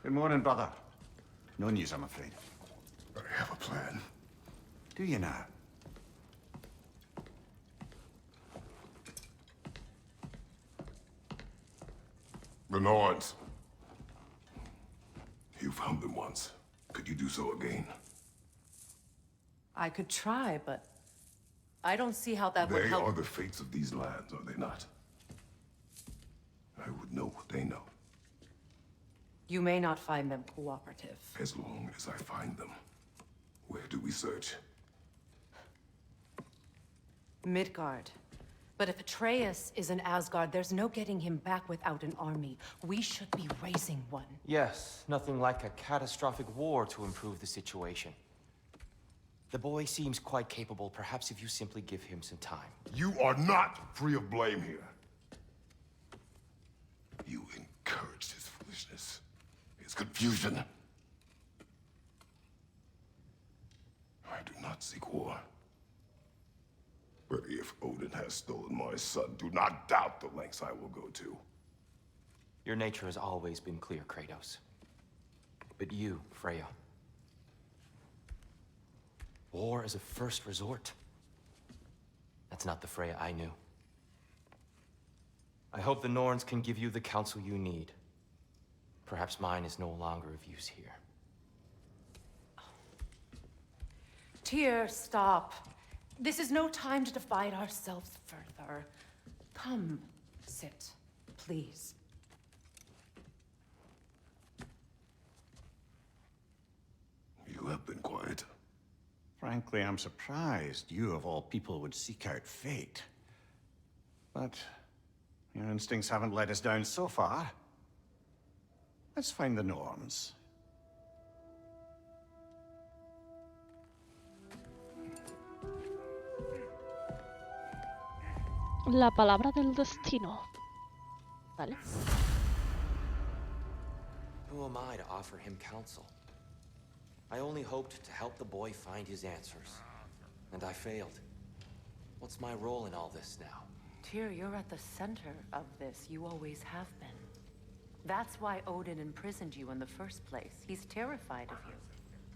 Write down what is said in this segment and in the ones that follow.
Good morning, brother. No news, I'm afraid. I have a plan. Do you now? The Norns. You found them once. Could you do so again? I could try, but I don't see how that would They help. are the fates of these lands, are they not? I would know what they know. You may not find them cooperative. As long as I find them. Where do we search? Midgard. But if Atreus is in Asgard, there's no getting him back without an army. We should be raising one. Yes, nothing like a catastrophic war to improve the situation. The boy seems quite capable. Perhaps if you simply give him some time. You are not free of blame here. You encouraged his foolishness, his confusion. I do not seek war. But if Odin has stolen my son, do not doubt the lengths I will go to. Your nature has always been clear, Kratos. But you, Freya. War is a first resort. That's not the Freya I knew. I hope the Norns can give you the counsel you need. Perhaps mine is no longer of use here. Tyr, stop. This is no time to divide ourselves further. Come, sit, please. You have been quiet. Frankly, I'm surprised you, of all people, would seek out fate. But your instincts haven't let us down so far. Let's find the Norns. La palabra del destino. Vale. Who am I to offer him counsel? I only hoped to help the boy find his answers. And I failed. What's my role in all this now? Tyr, you're at the center of this. You always have been. That's why Odin imprisoned you in the first place. He's terrified of you.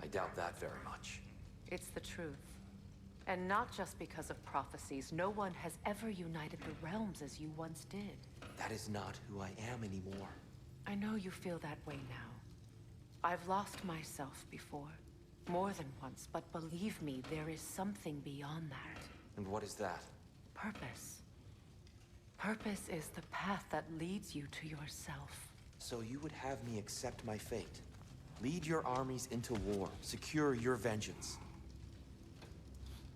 I doubt that very much. It's the truth. And not just because of prophecies. No one has ever united the realms as you once did. That is not who I am anymore. I know you feel that way now. I've lost myself before. More than once, but believe me, there is something beyond that. And what is that? Purpose. Purpose is the path that leads you to yourself. So you would have me accept my fate? Lead your armies into war, secure your vengeance.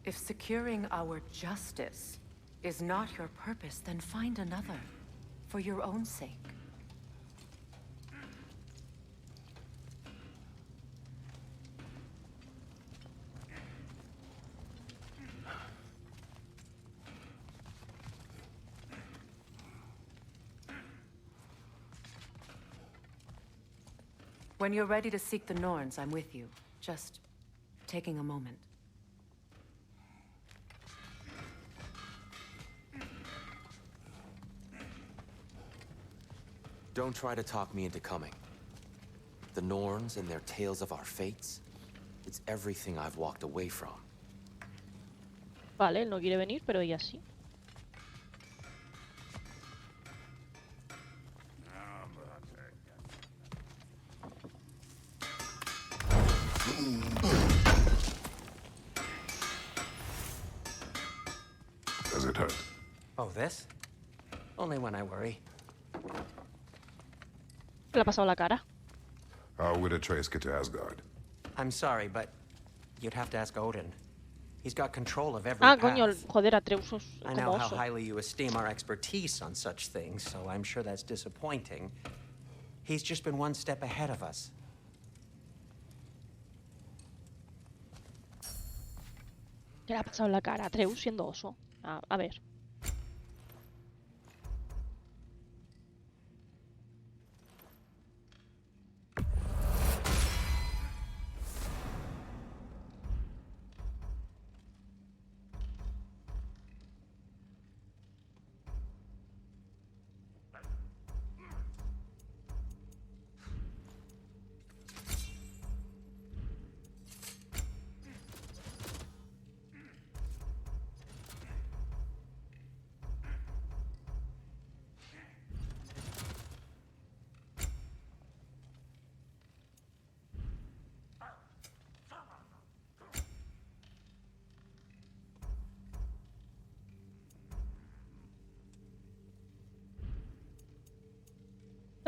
If securing our justice is not your purpose, then find another. For your own sake. When you're ready to seek the Norns, I'm with you. Just taking a moment. Don't try to talk me into coming. The Norns and their tales of our fates, it's everything I've walked away from. Vale, él no quiere venir, pero ella sí. Does it hurt? Oh, this? Only when I worry. Le ha pasado la cara. How would Atreus get to Asgard? I'm sorry, but you'd have to ask Odin. He's got control of every Ah, path. coño, joder, Atreus es I know como how oso. highly you esteem our expertise on such things, so I'm sure that's disappointing. He's just been one step ahead of us. ¿Qué le ha pasado en la cara? Atreus siendo oso. A ver.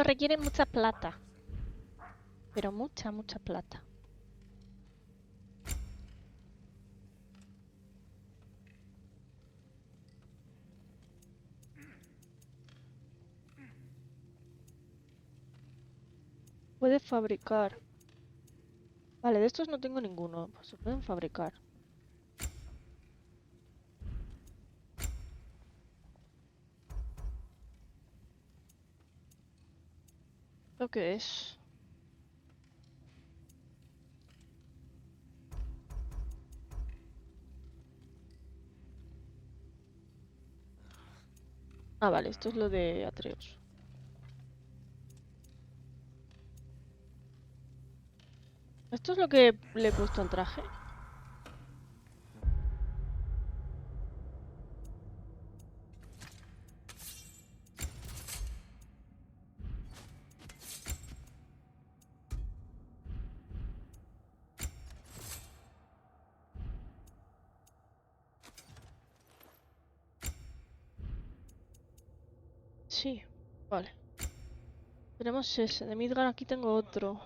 Esto requiere mucha plata. Pero mucha, mucha plata. Puede fabricar. Vale, de estos no tengo ninguno. Pues se pueden fabricar. ¿Lo que es? Ah, vale, esto es lo de Atreus. ¿Esto es lo que le he puesto al traje? Sí, vale. Tenemos ese. De Midgar aquí tengo otro.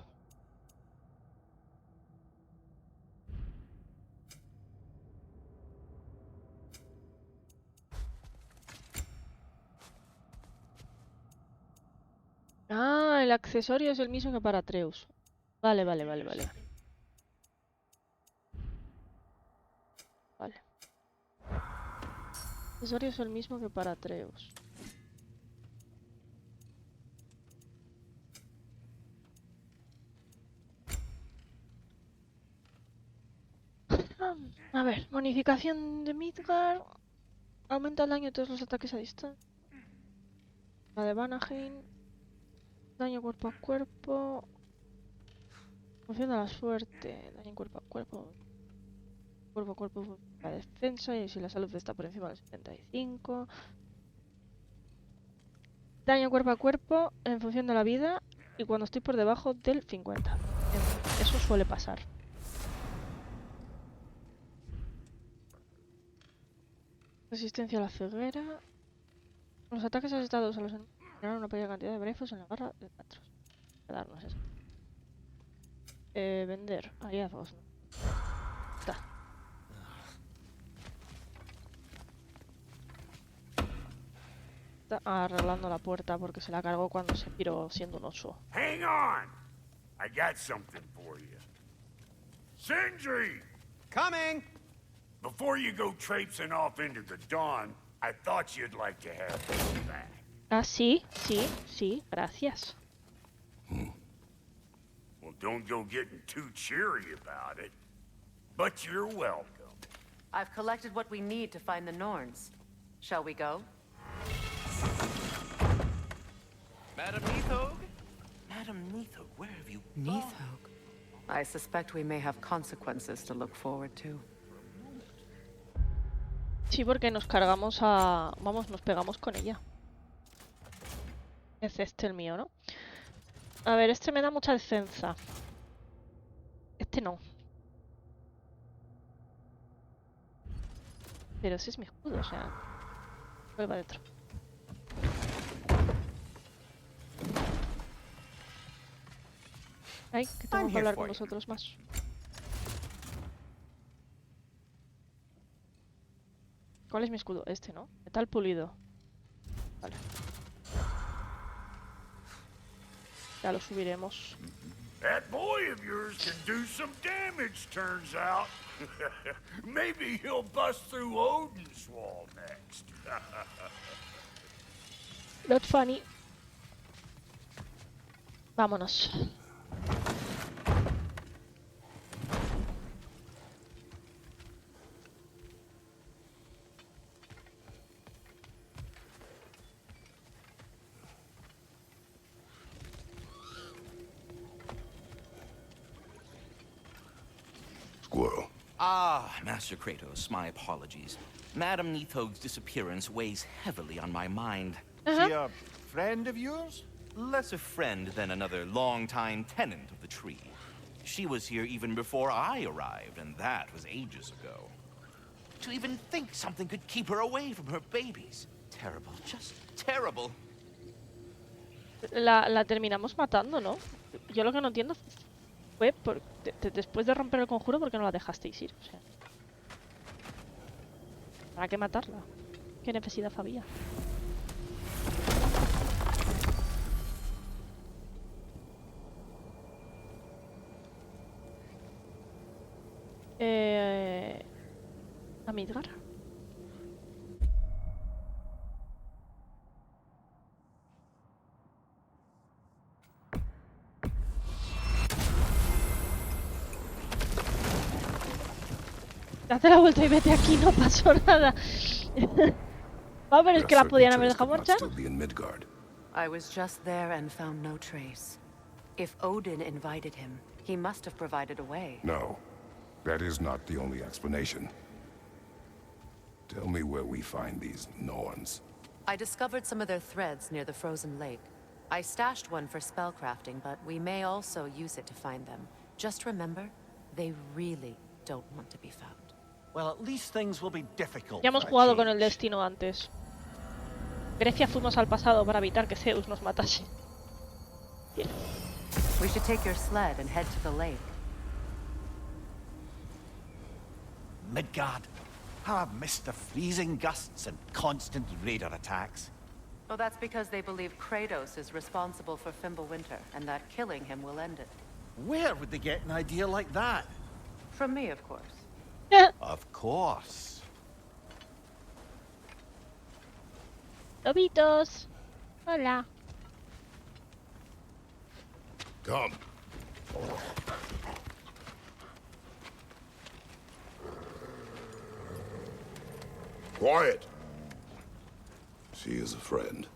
Ah, el accesorio es el mismo que para Atreus. Vale, vale, vale, vale. Vale. El accesorio es el mismo que para Atreus. A ver, bonificación de Midgar. Aumenta el daño de todos los ataques a distancia. La de Vanaheim. Daño cuerpo a cuerpo. Funciona la suerte. Daño cuerpo a cuerpo. Cuerpo a cuerpo la defensa. Y si la salud está por encima del 75. Daño cuerpo a cuerpo en función de la vida. Y cuando estoy por debajo del 50. Eso suele pasar. Resistencia a la ceguera. Los ataques asestados a los enemigos generan una pequeña cantidad de beneficios en la barra de patros. Voy a darnos eso. Vender. Hallazgos. Está. Está arreglando la puerta porque se la cargó cuando se piró siendo un oso. Hang on! I got something for you. Sindri! Coming! Before you go traipsing off into the dawn, I thought you'd like to have this back. Ah, sí, sí, sí, gracias. Well, don't go getting too cheery about it. But you're welcome. I've collected what we need to find the Norns. Shall we go? Madam Neathog? Madam Neathog, where have you gone? Neathog. I suspect we may have consequences to look forward to. Sí, porque nos cargamos a... Vamos, nos pegamos con ella. Es este el mío, ¿no? A ver, este me da mucha defensa. Este no. Pero ese es mi escudo, o sea... Vuelva dentro. Ay, que tengo que hablar con vosotros más. ¿Cuál es mi escudo? Este, ¿no? Metal pulido. Vale. Ya lo subiremos. That boy of yours can do some damage, turns out. Maybe he'll bust through Odin's wall next. Not funny. Vámonos. Squirrel. Ah, Master Kratos, my apologies. Madam Neathog's disappearance weighs heavily on my mind. She a friend of yours? Less a friend than another long-time tenant of the tree. She was here even before I arrived, and that was ages ago. To even think something could keep her away from her babies. Terrible, just terrible. la terminamos matando, ¿no? Yo lo que no entiendo fue después de romper el conjuro, ¿por qué no la dejasteis ir? O sea, ¿para qué matarla? ¿Qué necesidad había? A Midgar. Date la vuelta y vete aquí, no pasó nada. Va, pero es que la podían haber dejado marchar. I was just there and found no trace. If Odin invited him, he must have provided a way. No, that is not the only explanation. Tell me where we find these Norns. I discovered some of their threads near the frozen lake. I stashed one for spellcrafting, but we may also use it to find them. Just remember, they really don't want to be found. Well, at least things will be difficult. Ya hemos jugado con el destino antes. Grecia fuimos al pasado para evitar que Zeus nos matase. Bien. We should take your sled and head to the lake. Midgard. How I've missed the freezing gusts and constant raider attacks. Well, that's because they believe Kratos is responsible for Fimbulwinter, and that killing him will end it. Where would they get an idea like that? From me, of course. Of course. Lobitos. Hola. Come. Quiet. She is a friend.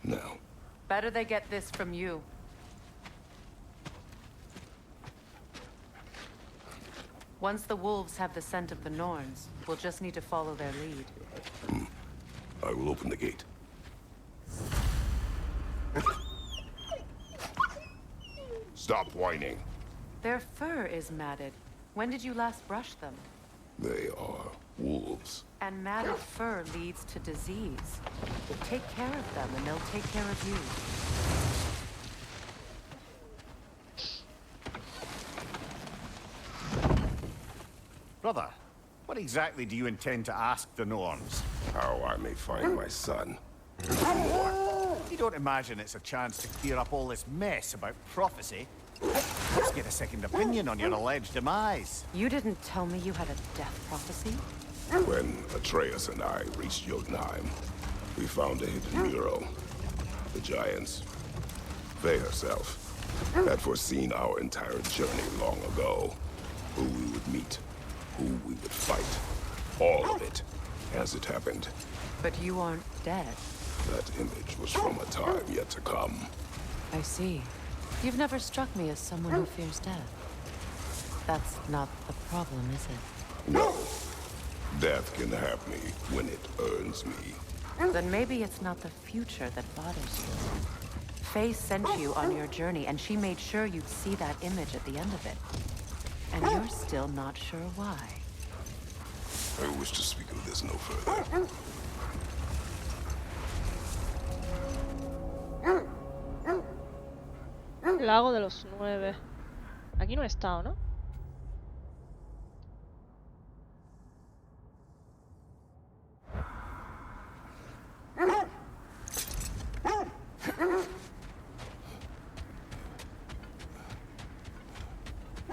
Now. Better they get this from you. Once the wolves have the scent of the Norns, we'll just need to follow their lead. I will open the gate. Stop whining. Their fur is matted. When did you last brush them? They are wolves. And matted fur leads to disease. Take care of them and they'll take care of you. Brother, what exactly do you intend to ask the Norns? How I may find my son. You don't imagine it's a chance to clear up all this mess about prophecy? Let's get a second opinion on your alleged demise. You didn't tell me you had a death prophecy? When Atreus and I reached Jotunheim, we found a hidden mural. The giants, they herself, had foreseen our entire journey long ago. Who we would meet, who we would fight. All of it, as it happened. But you aren't dead. That image was from a time yet to come. I see. You've never struck me as someone who fears death. That's not the problem, is it? No. Death can have me when it earns me. Then maybe it's not the future that bothers you. Faye sent you on your journey, and she made sure you'd see that image at the end of it. And you're still not sure why. I wish to speak of this no further. Lago de los 9. Aquí no he estado, ¿no?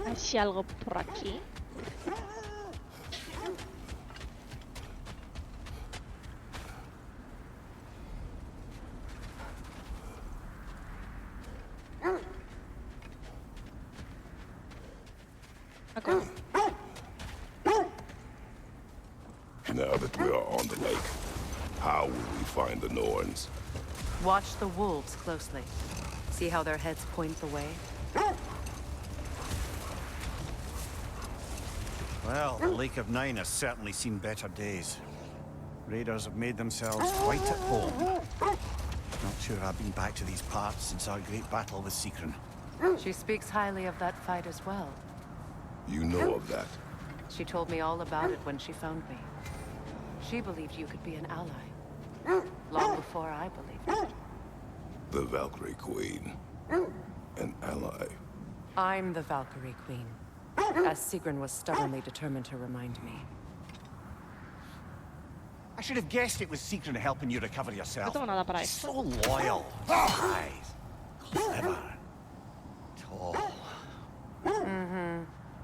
¿Hay algo por aquí? Okay. Now that we are on the lake, how will we find the Norns? Watch the wolves closely. See how their heads point the way? Well, the Lake of Nine has certainly seen better days. Raiders have made themselves quite at home. Not sure I've been back to these parts since our great battle with Secren. She speaks highly of that fight as well. You know of that. She told me all about it when she found me. She believed you could be an ally. Long before I believed it. The Valkyrie Queen. An ally. I'm the Valkyrie Queen, as Sigrun was stubbornly determined to remind me. I should have guessed it was Sigrun helping you recover yourself. No tengo nada para esto. So loyal, wise, clever, tall.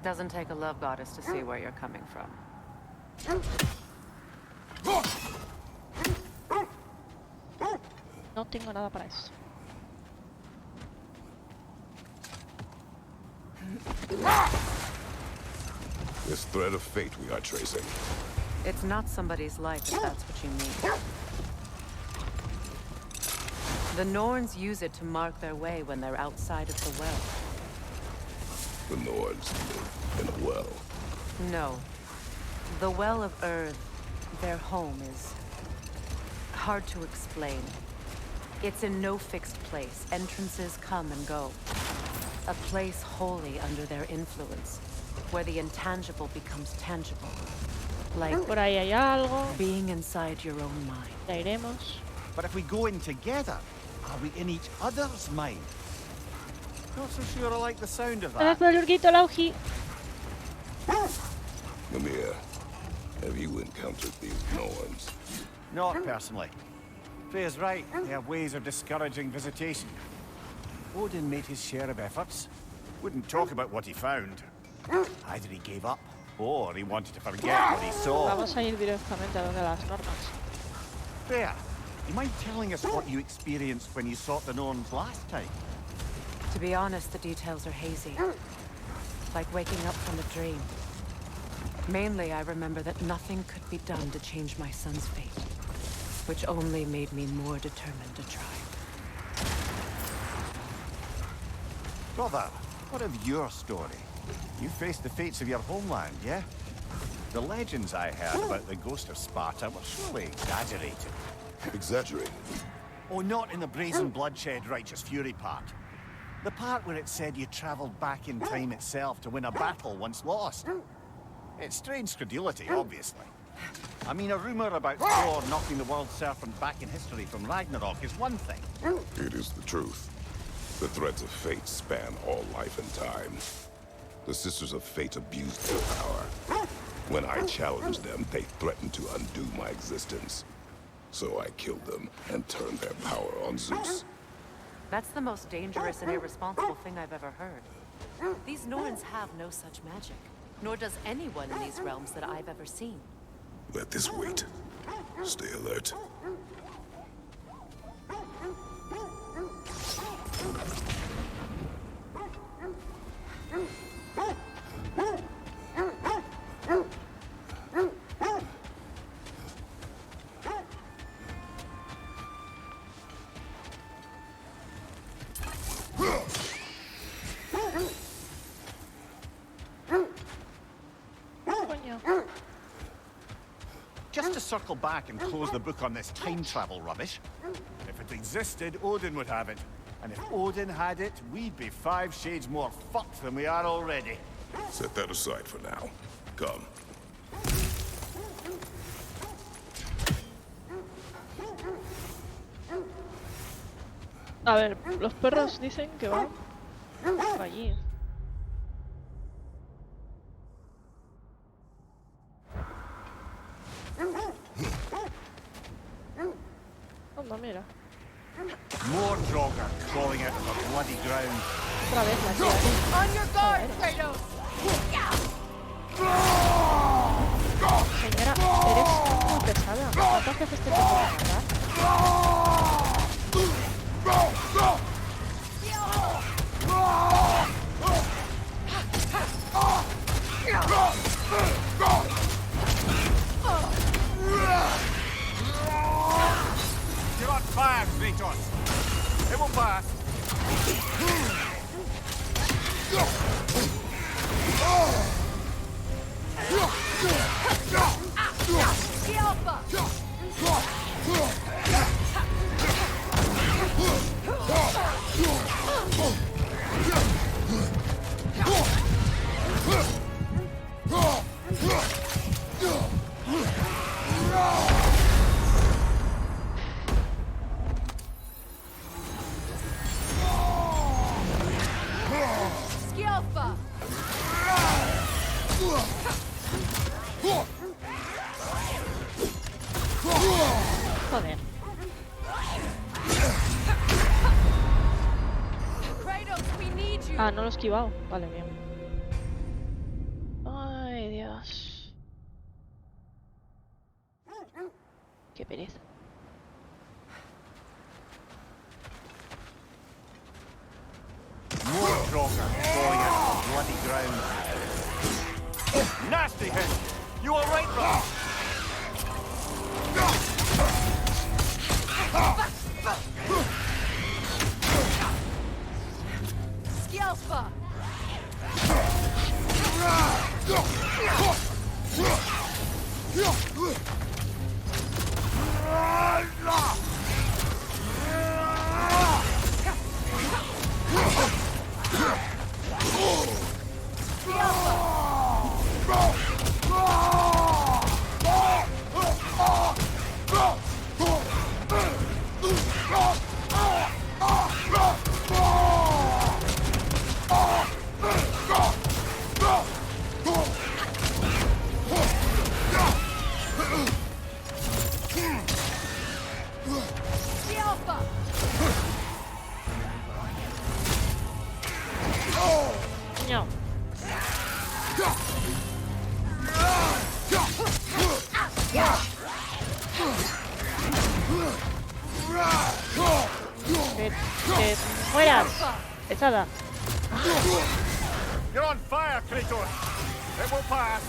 Doesn't take a love goddess to see where you're coming from. No tengo nada para eso. This thread of fate we are tracing. It's not somebody's life, if that's what you mean. The Norns use it to mark their way when they're outside of the well. The Nords live in a well. No. The Well of Earth, their home, is hard to explain. It's in no fixed place. Entrances come and go. A place wholly under their influence, where the intangible becomes tangible. Like Por ahí hay algo. being inside your own mind. Ya iremos. But if we go in together, are we in each other's mind? Not so sure I like the sound of Gracias that. por el urquito, Lauji. Mimir, have you encountered these Norns? Not personally. Freya's right. They have ways of discouraging visitation. Odin made his share of efforts. Wouldn't talk about what he found. Either he gave up, or he wanted to forget what he saw. Vamos a ir directamente a donde las normas. Freya, you mind telling us what you experienced when you sought the Norns last time? To be honest, the details are hazy. Like waking up from a dream. Mainly, I remember that nothing could be done to change my son's fate, which only made me more determined to try. Brother, what of your story? You faced the fates of your homeland, yeah? The legends I heard about the ghost of Sparta were surely exaggerated. Exaggerated. Oh, not in the brazen bloodshed righteous fury part. The part where it said you traveled back in time itself to win a battle once lost. It's strange credulity, obviously. I mean, a rumor about Thor knocking the world serpent back in history from Ragnarok is one thing. It is the truth. The threads of fate span all life and time. The Sisters of Fate abused their power. When I challenged them, they threatened to undo my existence. So I killed them and turned their power on Zeus. That's the most dangerous and irresponsible thing I've ever heard. These Norns have no such magic, nor does anyone in these realms that I've ever seen. Let this wait. Stay alert. Coño. Just to circle back and close the book on this time travel rubbish. If it existed, Odin would have it. And if Odin had it, we'd be 5 shades more fucked than we are already. Set that aside for now. Come. A ver, los perros dicen que van allí. Anda, mira. More Draugr crawling out of the bloody ground. Otra vez la tía. On your guard, Kratos! Señora, eres muy pesada. ¿Cuántas veces te tengo que matar? You're on fire, Kratos. It will pass. Ah, no lo he esquivado. Vale, bien. Ay, Dios. Qué pereza. More Crocker going into the bloody ground. Nasty hit! You all right, brother? Skjelfa! No. Que mueras. Pesada. You're on fire, Kratos! It will pass!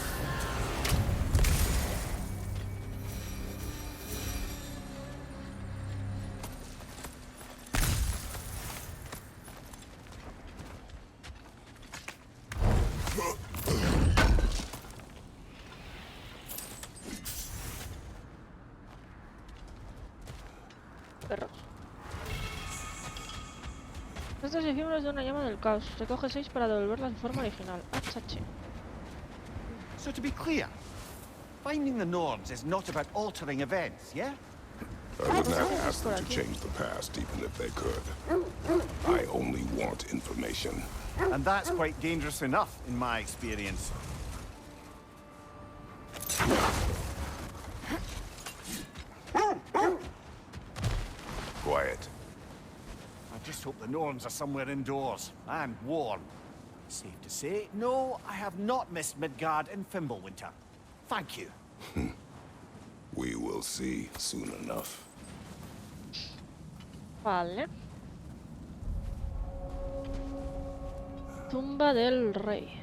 Perros. Estos efímeros de una llama del caos. Recoge 6 para devolverla en forma original. Achache. So to be clear, finding the norms is not about altering events, yeah? I would never ask them to change the past, even if they could. I only want information. And that's quite dangerous enough, in my experience. Quiet. I just hope the norms are somewhere indoors, and warm. Safe to say, no, I have not missed Midgard in Fimbulwinter. Thank you. We will see soon enough. Vale. Tumba del rey.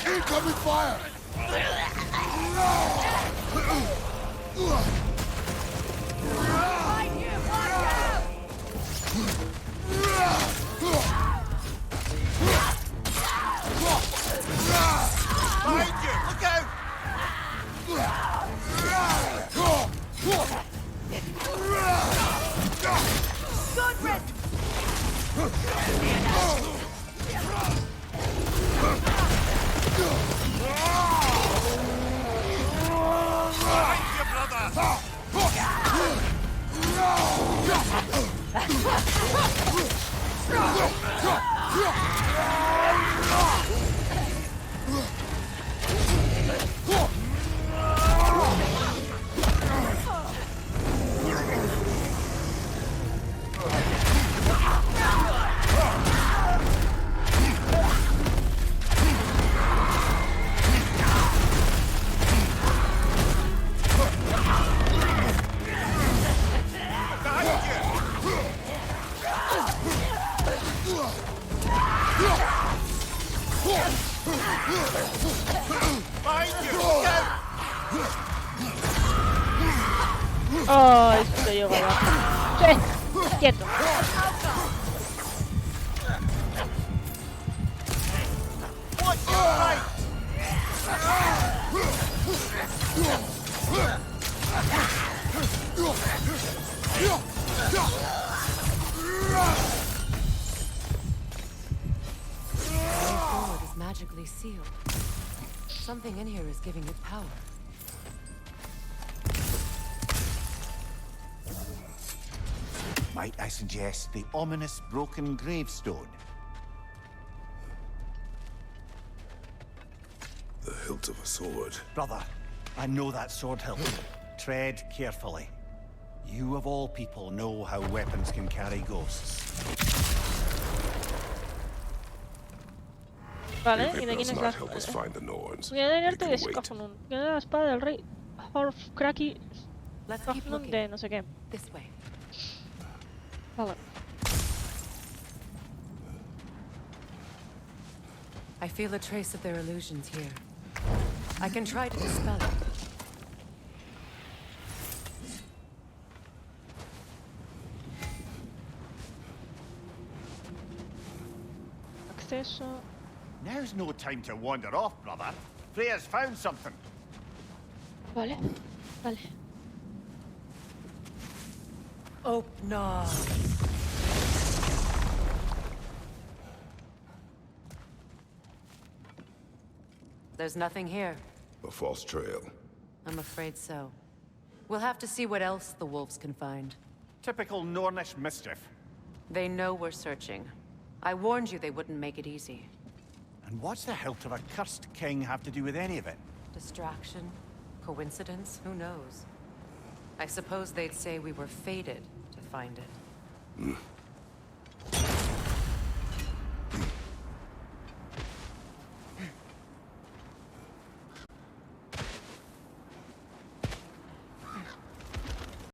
Incoming fire! Behind you! Look out! Oh, esto llega abajo. Sí, quieto. Forward is magically sealed. Something in here is giving it power. Might I suggest the ominous broken gravestone? The hilt of a sword. Brother, I know that sword hilt. Tread carefully. You of all people know how weapons can carry ghosts. Vale, If ¿y it de quién does es not la help us find the Norns, Unidad del it arte de can wait. Skafnun. Unidad de la espada del rey Horfkraki Let's keep Skafnun looking. de no sé qué. This way. Vale. I feel a trace of their illusions here. I can try to dispel it. Acceso. Now's no time to wander off, brother. Freya's found something. Vale. Vale. Oh, no. There's nothing here. A false trail. I'm afraid so. We'll have to see what else the wolves can find. Typical Nornish mischief. They know we're searching. I warned you they wouldn't make it easy. And what's the hilt of a cursed king have to do with any of it? Distraction? Coincidence? Who knows? I suppose they'd say we were fated to find it.